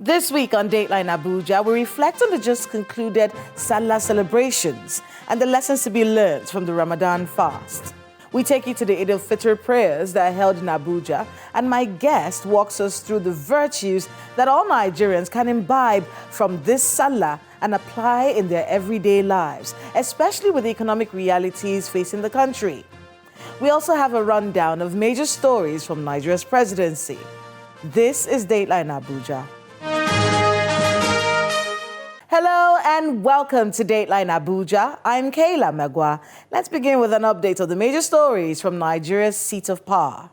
This week on Dateline Abuja, we reflect on the just concluded Salah celebrations and the lessons to be learned from the Ramadan fast. We take you to the Eid al-Fitr prayers that are held in Abuja, and my guest walks us through the virtues that all Nigerians can imbibe from this Salah and apply in their everyday lives, especially with the economic realities facing the country. We also have a rundown of major stories from Nigeria's presidency. This is Dateline Abuja. Hello and welcome to Dateline Abuja. I'm Kayla Megwa. Let's begin with an update of the major stories from Nigeria's seat of power.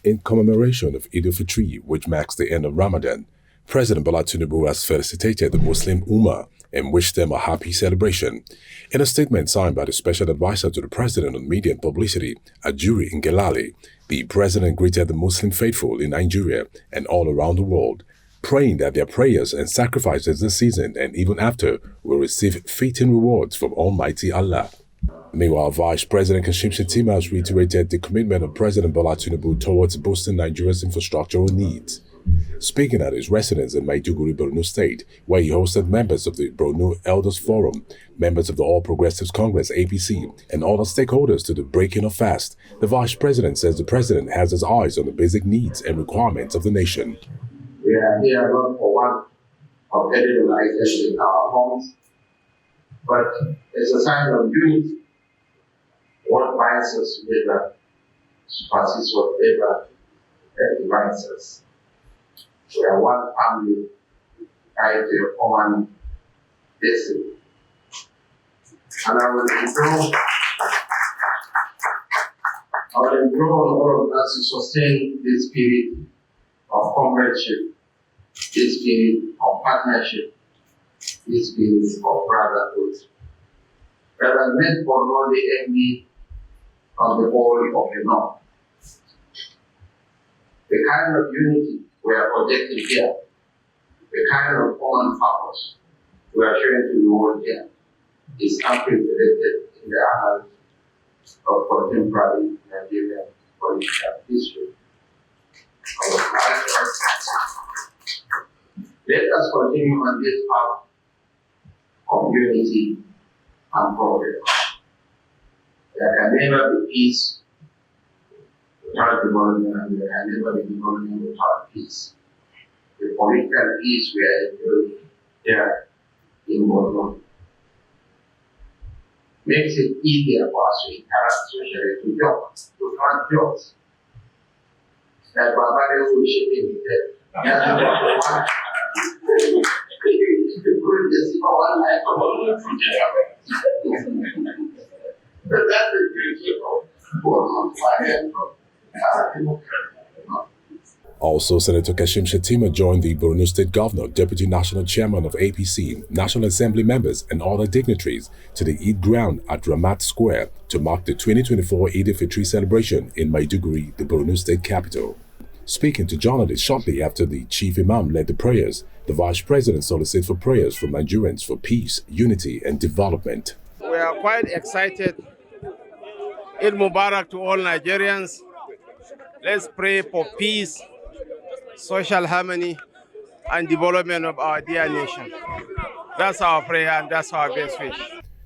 In commemoration of Eid al-Fitr, which marks the end of Ramadan, President Bola Tinubu has felicitated the Muslim Ummah and wished them a happy celebration. In a statement signed by the Special Advisor to the President on Media and Publicity, Adeyemi Ngelale, the President greeted the Muslim faithful in Nigeria and all around the world, praying that their prayers and sacrifices this season and even after will receive fitting rewards from Almighty Allah. Meanwhile, Vice President Kashim Shettima has reiterated the commitment of President Bola Tinubu towards boosting Nigeria's infrastructural needs. Speaking at his residence in Maiduguri, Borno State, where he hosted members of the Borno Elders Forum, members of the All Progressives Congress (APC), and other stakeholders to the breaking of fast, the Vice President says the President has his eyes on the basic needs and requirements of the nation. We are here not for one of editorialization in our homes, but it's a sign of unity. What binds us together surpasses whatever divides us. We are one family tied to a common destiny. And I will implore all of us to sustain this spirit of comradeship, this spirit of partnership, this spirit of brotherhood, that has made Borno the envy of the whole of the North. The kind of unity we are projecting here, the kind of common purpose we are showing to the world here, is unprecedented in the annals of contemporary Nigerian political history. Let us continue on this path of unity and progress. There can never be peace without development, and there can never be development without peace. The political peace we are enjoying here in Borno makes it easier for us to interact socially, to joke, to find jokes. That Barbarian will shake in his head. But that's the beauty of Also, Senator Kashim Shettima joined the Borno State Governor, Deputy National Chairman of APC, National Assembly members and other dignitaries to the Eid ground at Ramat Square to mark the 2024 Eid al-Fitr celebration in Maiduguri, the Borno State capital. Speaking to journalists shortly after the Chief Imam led the prayers, the Vice President solicited for prayers from Nigerians for peace, unity and development. We are quite excited. Eid Mubarak to all Nigerians. Let's pray for peace, social harmony and development of our dear nation. That's our prayer and that's our best wish.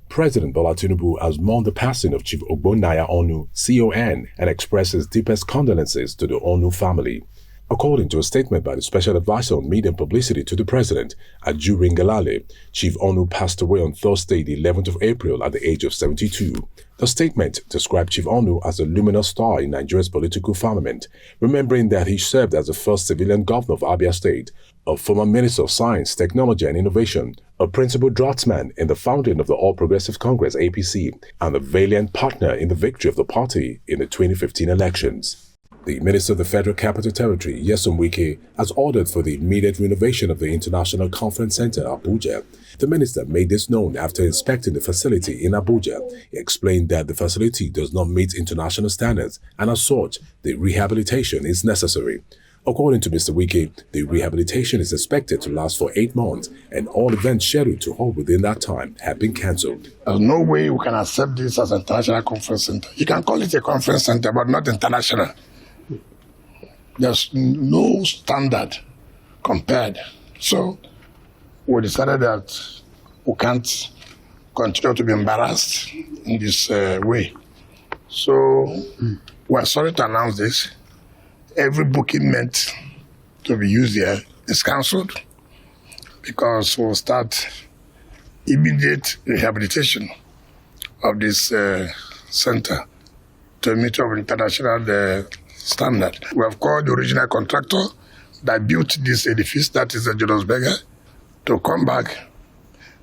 President Bola Tinubu has mourned the passing of Chief Ogbonnaya Onu, CON, and expressed his deepest condolences to the Onu family. According to a statement by the Special Advisor on Media and Publicity to the President, Adeyemi Ngelale, Chief Onu passed away on Thursday, the 11th of April at the age of 72. The statement described Chief Onu as a luminous star in Nigeria's political firmament, remembering that he served as the first civilian governor of Abia State, a former Minister of Science, Technology and Innovation, a principal draftsman in the founding of the All Progressives Congress (APC), and a valiant partner in the victory of the party in the 2015 elections. The Minister of the Federal Capital Territory, Nyesom Wike, has ordered for the immediate renovation of the International Conference Center, Abuja. The minister made this known after inspecting the facility in Abuja. He explained that the facility does not meet international standards, and as such, the rehabilitation is necessary. According to Mr. Wike, the rehabilitation is expected to last for 8 months, and all events scheduled to hold within that time have been cancelled. There's no way we can accept this as an international conference center. You can call it a conference center, but not international. There's no standard compared So we decided that we can't continue to be embarrassed in this way. So we're sorry to announce this. Every booking meant to be used here is cancelled because we'll start immediate rehabilitation of this center to meet up with international standard. We have called the original contractor that built this edifice, that is the Julius Berger, to come back.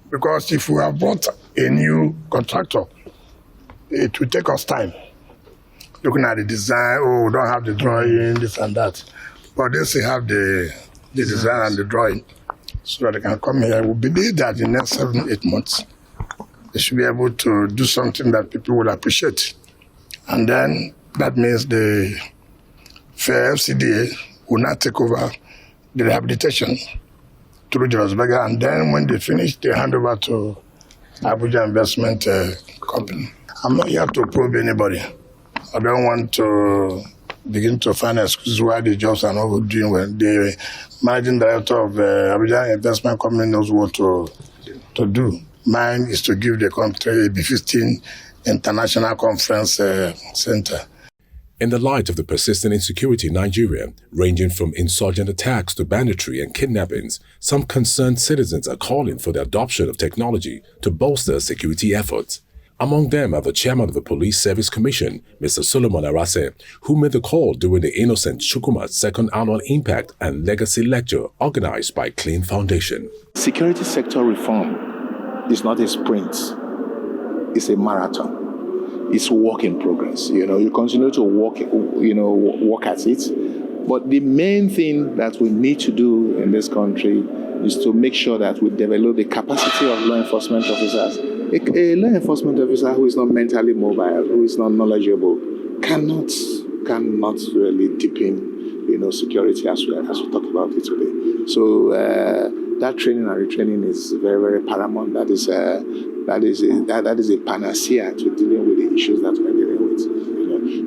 Because if we have brought a new contractor, it will take us time. Looking at the design, we don't have the drawing, this and that. But they still have the design and the drawing so that they can come here. We believe that in the next 7-8 months, they should be able to do something that people will appreciate. And then that means the FCDA will not take over the rehabilitation through Julius Berger, and then when they finish, they hand over to Abuja Investment Company. I'm not here to probe anybody. I don't want to begin to find excuses why the jobs are not doing well. The managing director of Abuja Investment Company knows what to do. Mine is to give the country a B15 International Conference Center. In the light of the persistent insecurity in Nigeria, ranging from insurgent attacks to banditry and kidnappings, some concerned citizens are calling for the adoption of technology to bolster security efforts. Among them are the chairman of the Police Service Commission, Mr. Solomon Arase, who made the call during the Innocent Chukwuma's second annual Impact and Legacy Lecture organized by Clean Foundation. Security sector reform is not a sprint, it's a marathon. It's work in progress. You continue to work at it. But the main thing that we need to do in this country is to make sure that we develop the capacity of law enforcement officers. A law enforcement officer who is not mentally mobile, who is not knowledgeable, cannot really deepen, security as we talk about it today. So that training and retraining is very, very paramount. That is a panacea to dealing with the issues that we're dealing with.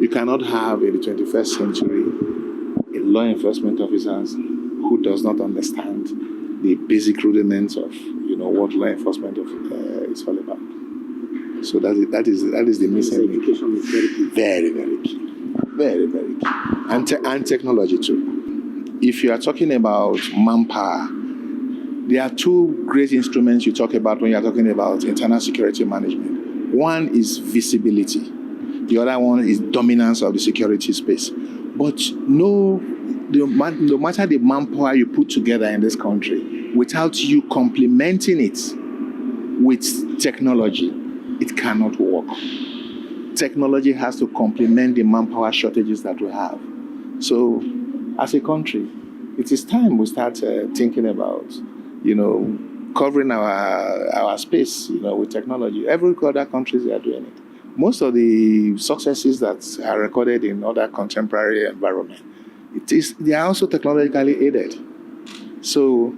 You cannot have in the 21st century a law enforcement officers who does not understand the basic rudiments of what law enforcement is all about. So that is the missing link. Education is very key. Very, very key. Very, very key. And technology too. If you are talking about manpower, there are two great instruments you talk about when you're talking about internal security management. One is visibility. The other one is dominance of the security space. But no matter the manpower you put together in this country, without you complementing it with technology, it cannot work. Technology has to complement the manpower shortages that we have. So, as a country, it is time we start thinking about covering our space, with technology. Every other countries are doing it. Most of the successes that are recorded in other contemporary environment, they are also technologically aided. So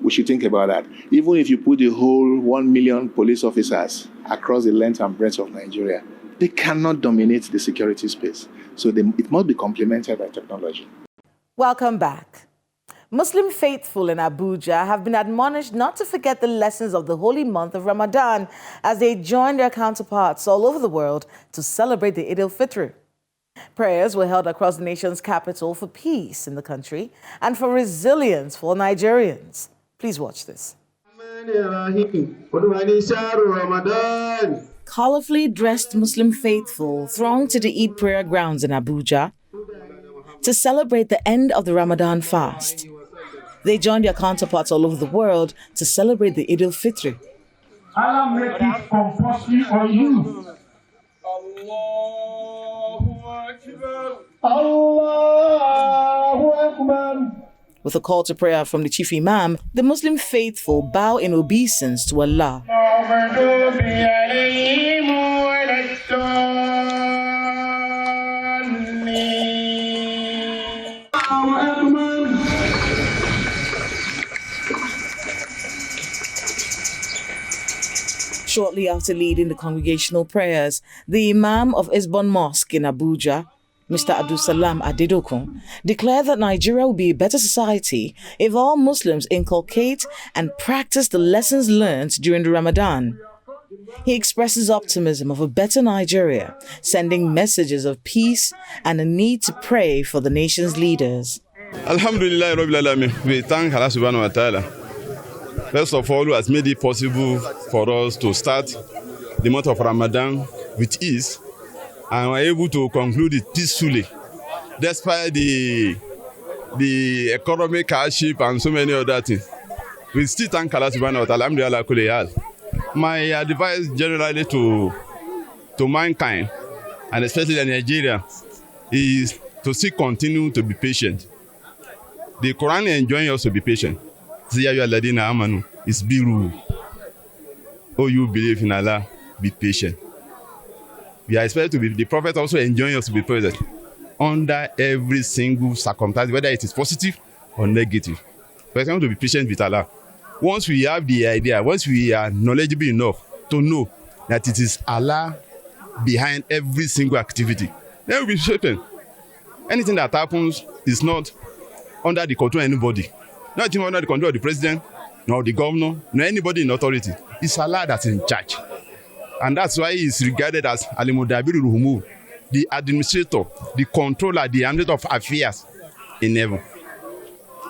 we should think about that. Even if you put the whole 1 million police officers across the length and breadth of Nigeria, they cannot dominate the security space. So it must be complemented by technology. Welcome back. Muslim faithful in Abuja have been admonished not to forget the lessons of the holy month of Ramadan as they join their counterparts all over the world to celebrate the Eid al-Fitr. Prayers were held across the nation's capital for peace in the country and for resilience for Nigerians. Please watch this. Colorfully dressed Muslim faithful thronged to the Eid prayer grounds in Abuja to celebrate the end of the Ramadan fast. They joined their counterparts all over the world to celebrate the Eid al-Fitr. Allah make it compulsory on you. Allahu Akbar. With a call to prayer from the chief imam, the Muslim faithful bow in obeisance to Allah. Shortly after leading the congregational prayers, the Imam of Isbon Mosque in Abuja, Mr. Abdulsalam Adedokun, declared that Nigeria will be a better society if all Muslims inculcate and practice the lessons learned during the Ramadan. He expresses optimism of a better Nigeria, sending messages of peace and a need to pray for the nation's leaders. Alhamdulillah, Rabbil Alamin. We thank Allah subhanahu wa ta'ala. First of all, who has made it possible for us to start the month of Ramadan with ease, and we're able to conclude it peacefully, despite the economic hardship and so many other things. We still thank Allah subhanahu wa ta'ala. Alhamdulillah kulli hal. My advice generally to mankind, and especially in Nigeria, is to still continue to be patient. The Quran enjoins us to be patient. It's biru. Oh, you believe in Allah, be patient. We are expected to be, the Prophet also enjoins us to be patient under every single circumstance, whether it is positive or negative. We are to be patient with Allah. Once we have the idea, once we are knowledgeable enough to know that it is Allah behind every single activity, then we'll be patient. Anything that happens is not under the control of anybody. Not even under the control of the president, nor the governor, nor anybody in authority. It's Allah that's in charge. And that's why he's regarded as Al-Mudabiru Ruhumu, the administrator, the controller, the administrator of affairs in heaven.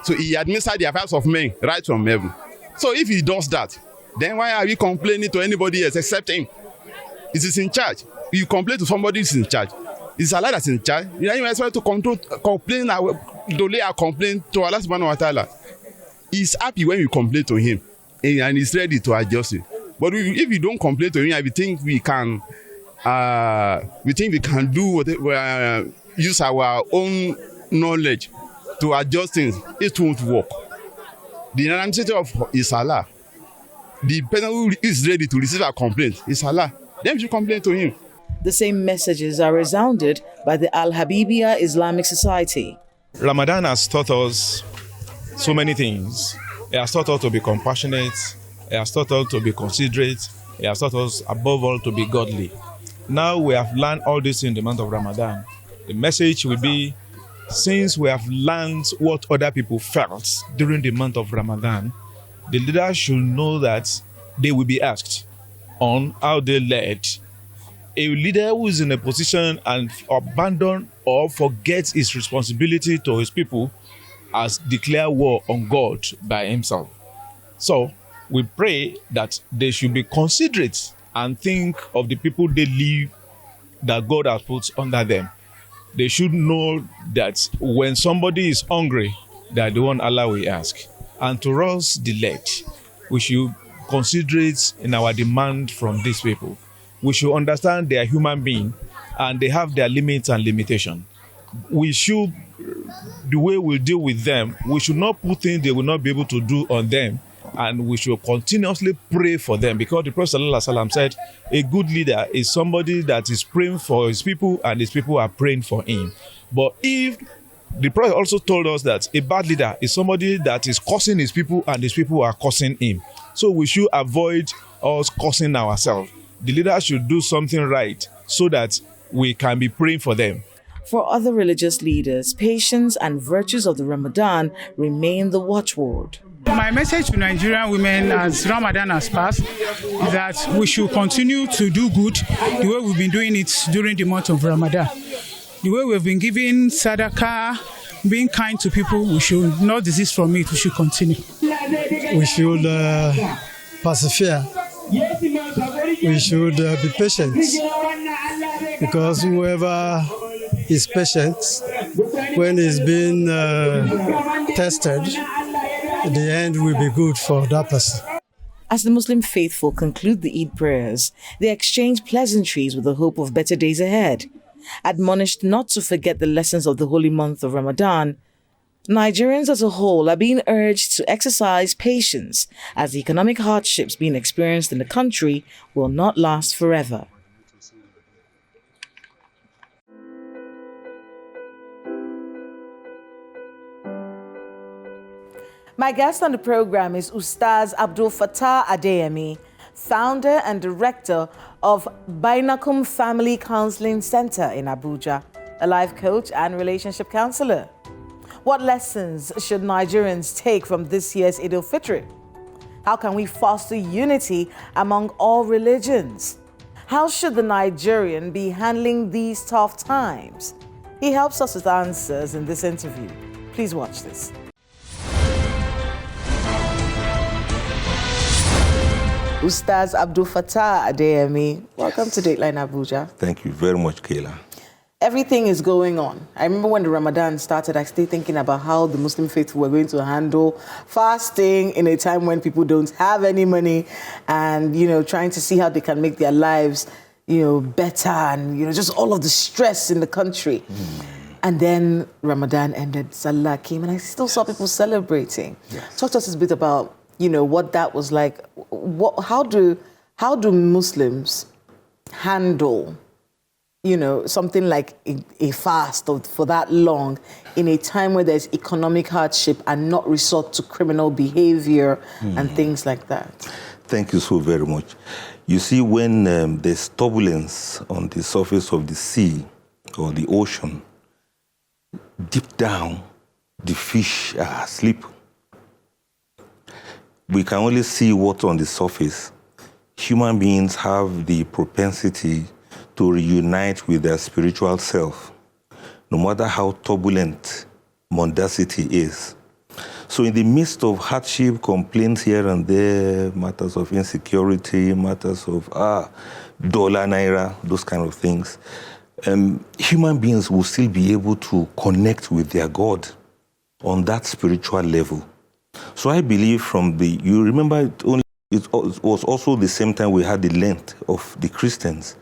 So he administers the affairs of men right from heaven. So if he does that, then why are we complaining to anybody else except him? It is in charge. You complain to somebody who's in charge. It's Allah that's in charge. You know, you expect to complain to Allah subhanahu wa ta'ala. He's happy when you complain to him, and he's ready to adjust it. But if you don't complain to him, we think we can do whatever, use our own knowledge to adjust things. It won't work. The administrator of is Allah. The person who is ready to receive a complaint is Allah. Then you complain to him. The same messages are resounded by the Al-Habibiyah Islamic Society. Ramadan has taught us so many things. It has taught us to be compassionate. It has taught us to be considerate. It has taught us, above all, to be godly. Now we have learned all this in the month of Ramadan. The message will be, since we have learned what other people felt during the month of Ramadan, the leaders should know that they will be asked on how they led. A leader who is in a position and abandon or forgets his responsibility to his people has declared war on God by himself. So we pray that they should be considerate and think of the people they live that God has put under them. They should know that when somebody is hungry, they are the one Allah will ask. And to us, the led, we should considerate in our demand from these people. We should understand they are human beings and they have their limits and limitations. We should, the way we deal with them, we should not put things they will not be able to do on them, and we should continuously pray for them, because the Prophet ﷺ said a good leader is somebody that is praying for his people and his people are praying for him. But if the Prophet also told us that a bad leader is somebody that is cursing his people and his people are cursing him. So we should avoid us cursing ourselves. The leader should do something right so that we can be praying for them. For other religious leaders, patience and virtues of the Ramadan remain the watchword. My message to Nigerian women as Ramadan has passed is that we should continue to do good the way we've been doing it during the month of Ramadan. The way we've been giving sadaqah, being kind to people, we should not desist from it. We should continue. We should persevere. We should be patient, because whoever is patient when he's being tested, the end will be good for that person. As the Muslim faithful conclude the Eid prayers, they exchange pleasantries with the hope of better days ahead. Admonished not to forget the lessons of the holy month of Ramadan, Nigerians as a whole are being urged to exercise patience, as the economic hardships being experienced in the country will not last forever. My guest on the program is Ustaz Abdul Fattah Adeyemi, founder and director of Bainakum Family Counseling Center in Abuja. a life coach and relationship counselor. What lessons should Nigerians take from this year's Eid al-Fitr? How can we foster unity among all religions? How should the Nigerian be handling these tough times? He helps us with answers in this interview. Please watch this. Ustaz Abdul Fattah Adeyemi, welcome to Dateline Abuja. Thank you very much, Kayla. Everything is going on. I remember when the Ramadan started, I stayed thinking about how the Muslim faithful were going to handle fasting in a time when people don't have any money and, trying to see how they can make their lives, better and, just all of the stress in the country. And then Ramadan ended, Salah came, and I still saw people celebrating. Yes. Talk to us a bit about, what that was like. How do Muslims handle something like a fast for that long in a time where there's economic hardship and not resort to criminal behavior and things like that? Thank you so very much. You see, when there's turbulence on the surface of the sea or the ocean, deep down, the fish are asleep. We can only see what's on the surface. Human beings have the propensity to reunite with their spiritual self, no matter how turbulent mundacity is. So in the midst of hardship, complaints here and there, matters of insecurity, matters of dollar, naira, those kind of things, human beings will still be able to connect with their God on that spiritual level. So I believe you remember it was also the same time we had the Lent of the Christians.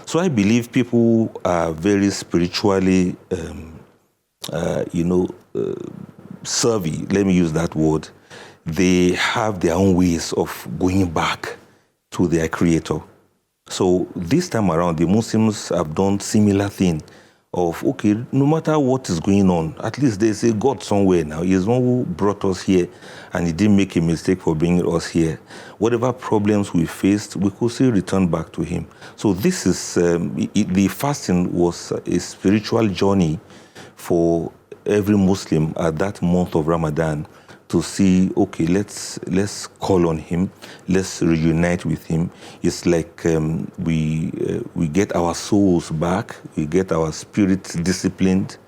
So I believe people are very spiritually, savvy, let me use that word. They have their own ways of going back to their Creator. So this time around, the Muslims have done similar thing of, okay, no matter what is going on, at least there's a God somewhere now. He is one who brought us here, and he didn't make a mistake for bringing us here. Whatever problems we faced, we could still return back to him. So this is, the fasting was a spiritual journey for every Muslim at that month of Ramadan to see, okay, let's call on him, let's reunite with him. It's like we get our souls back, we get our spirits disciplined,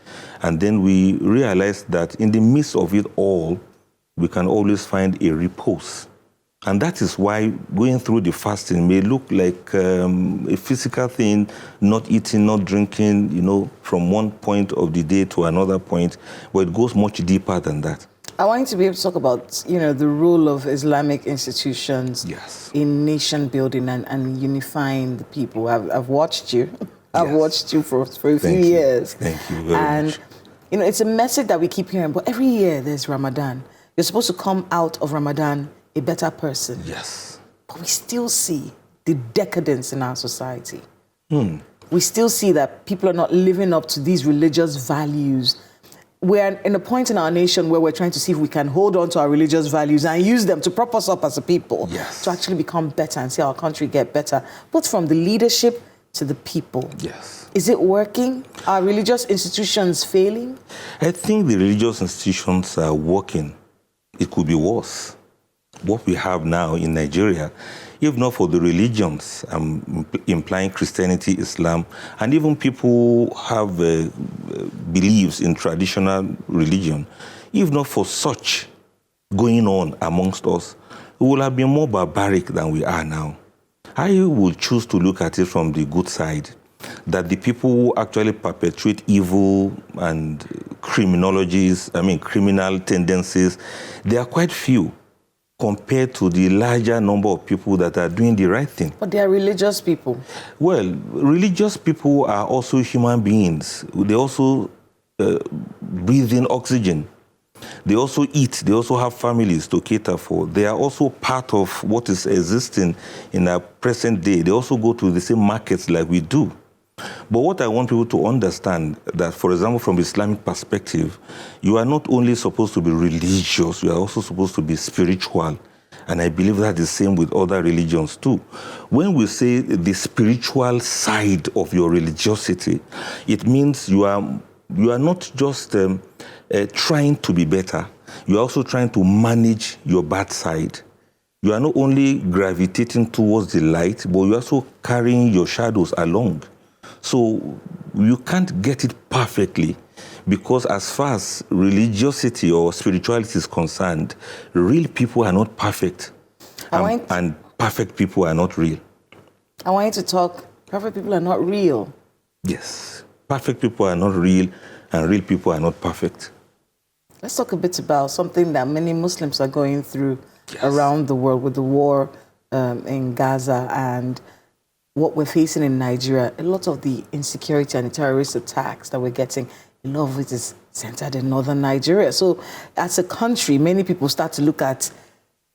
and then we realize that in the midst of it all, we can always find a repose. And that is why going through the fasting may look like a physical thing, not eating, not drinking, from one point of the day to another point, but it goes much deeper than that. I want you to be able to talk about, the role of Islamic institutions in nation building and unifying the people. I've watched you. I've watched you for a few years. Thank you very much. And, it's a message that we keep hearing, but every year there's Ramadan. You're supposed to come out of Ramadan a better person. Yes. But we still see the decadence in our society. We still see that people are not living up to these religious values. We're in a point in our nation where we're trying to see if we can hold on to our religious values and use them to prop us up as a people, to actually become better and see our country get better, both from the leadership to the people. Yes. Is it working? Are religious institutions failing? I think the religious institutions are working. It could be worse. What we have now in Nigeria, if not for the religions, implying Christianity, Islam, and even people have beliefs in traditional religion, if not for such going on amongst us, we will have been more barbaric than we are now. I will choose to look at it from the good side, that the people who actually perpetrate evil and criminal tendencies, they are quite few compared to the larger number of people that are doing the right thing. But they are religious people. Well, religious people are also human beings. They also breathe in oxygen. They also eat. They also have families to cater for. They are also part of what is existing in our present day. They also go to the same markets like we do. But what I want people to understand that, for example, from Islamic perspective, you are not only supposed to be religious, you are also supposed to be spiritual. And I believe that is the same with other religions too. When we say the spiritual side of your religiosity, it means you are not just trying to be better, you are also trying to manage your bad side. You are not only gravitating towards the light, but you're also carrying your shadows along. So you can't get it perfectly, because as far as religiosity or spirituality is concerned, real people are not perfect. And perfect people are not real. I want you to talk, perfect people are not real. Yes, perfect people are not real, and real people are not perfect. Let's talk a bit about something that many Muslims are going through around the world with the war in Gaza and what we're facing in Nigeria. A lot of the insecurity and the terrorist attacks that we're getting, a lot of it is centered in northern Nigeria. So as a country, many people start to look at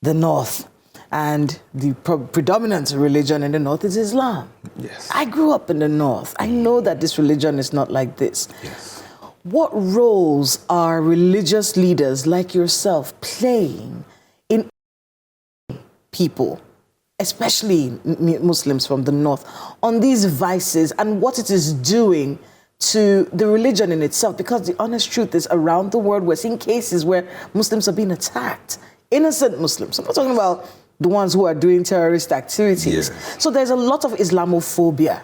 the north, and the predominant religion in the north is Islam. Yes. I grew up in the north. I know that this religion is not like this. Yes. What roles are religious leaders like yourself playing in people, especially Muslims from the north, on these vices and what it is doing to the religion in itself? Because the honest truth is, around the world, we're seeing cases where Muslims are being attacked. Innocent Muslims. I'm not talking about the ones who are doing terrorist activities. Yes. So there's a lot of Islamophobia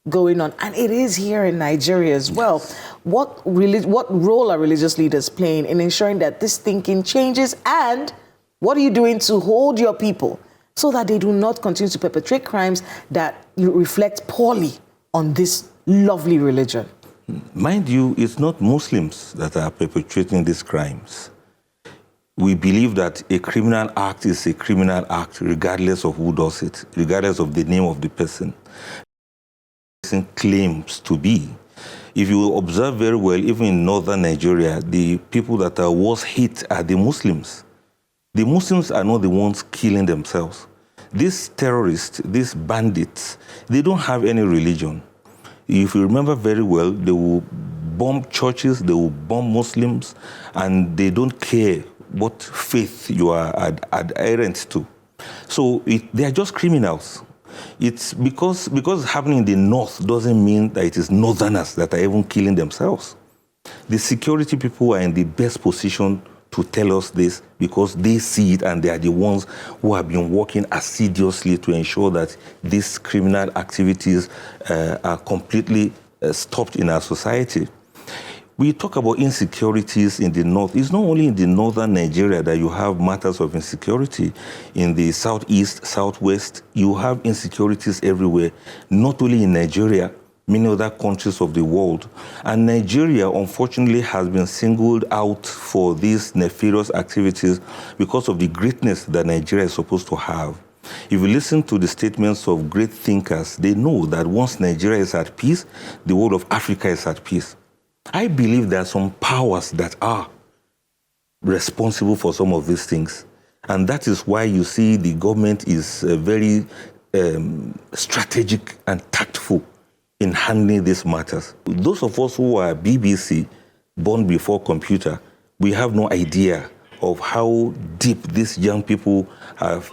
going on, and it is here in Nigeria as well. What role are religious leaders playing in ensuring that this thinking changes, and what are you doing to hold your people so that they do not continue to perpetrate crimes that reflect poorly on this lovely religion? Mind you, it's not Muslims that are perpetrating these crimes. We believe that a criminal act is a criminal act regardless of who does it, regardless of the name of the person. Claims to be. If you observe very well, even in northern Nigeria, the people that are worst hit are the Muslims. The Muslims are not the ones killing themselves. These terrorists, these bandits, they don't have any religion. If you remember very well, they will bomb churches, they will bomb Muslims, and they don't care what faith you are adherent to. So they are just criminals. It's because it's happening in the north doesn't mean that it is northerners that are even killing themselves. The security people are in the best position to tell us this, because they see it, and they are the ones who have been working assiduously to ensure that these criminal activities are completely stopped in our society. We talk about insecurities in the north. It's not only in the northern Nigeria that you have matters of insecurity. In the southeast, southwest, you have insecurities everywhere, not only in Nigeria, many other countries of the world. And Nigeria, unfortunately, has been singled out for these nefarious activities because of the greatness that Nigeria is supposed to have. If you listen to the statements of great thinkers, they know that once Nigeria is at peace, the whole of Africa is at peace. I believe there are some powers that are responsible for some of these things. And that is why you see the government is very strategic and tactful in handling these matters. Those of us who are BBC, born before computer, we have no idea of how deep these young people have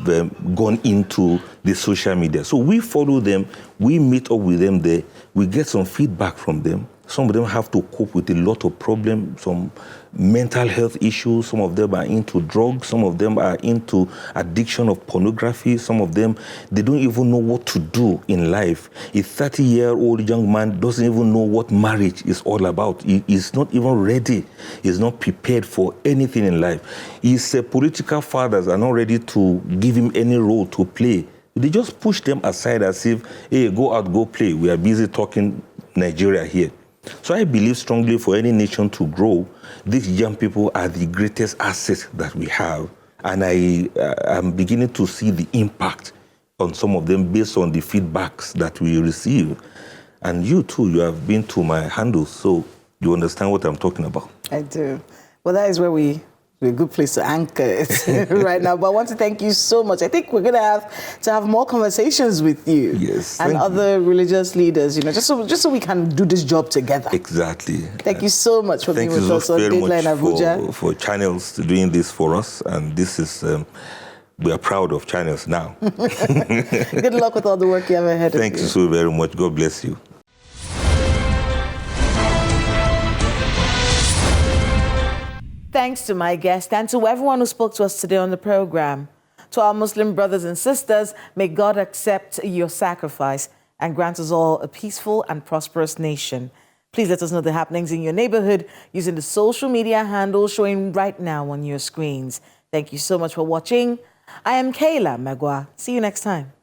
gone into the social media. So we follow them, we meet up with them there, we get some feedback from them. Some of them have to cope with a lot of problems, some mental health issues. Some of them are into drugs. Some of them are into addiction of pornography. Some of them, they don't even know what to do in life. A 30-year-old young man doesn't even know what marriage is all about. He is not even ready. He's not prepared for anything in life. His political fathers are not ready to give him any role to play. They just push them aside as if, hey, go out, go play. We are busy talking Nigeria here. So I believe strongly for any nation to grow, these young people are the greatest asset that we have. And I am beginning to see the impact on some of them based on the feedbacks that we receive. And you too, you have been to my handles, so you understand what I'm talking about. I do. Well, that is where we're a good place to anchor it right now. But I want to thank you so much. I think we're going to have more conversations with you, yes, and other religious leaders, just so we can do this job together. Exactly. Thank you so much for being with us on Dateline Abuja. For channels doing this for us, and this is we are proud of channels now. Good luck with all the work you have ahead of you. Thank you so very much. God bless you. Thanks to my guest and to everyone who spoke to us today on the program. To our Muslim brothers and sisters, may God accept your sacrifice and grant us all a peaceful and prosperous nation. Please let us know the happenings in your neighborhood using the social media handles showing right now on your screens. Thank you so much for watching. I am Kayla Magwa. See you next time.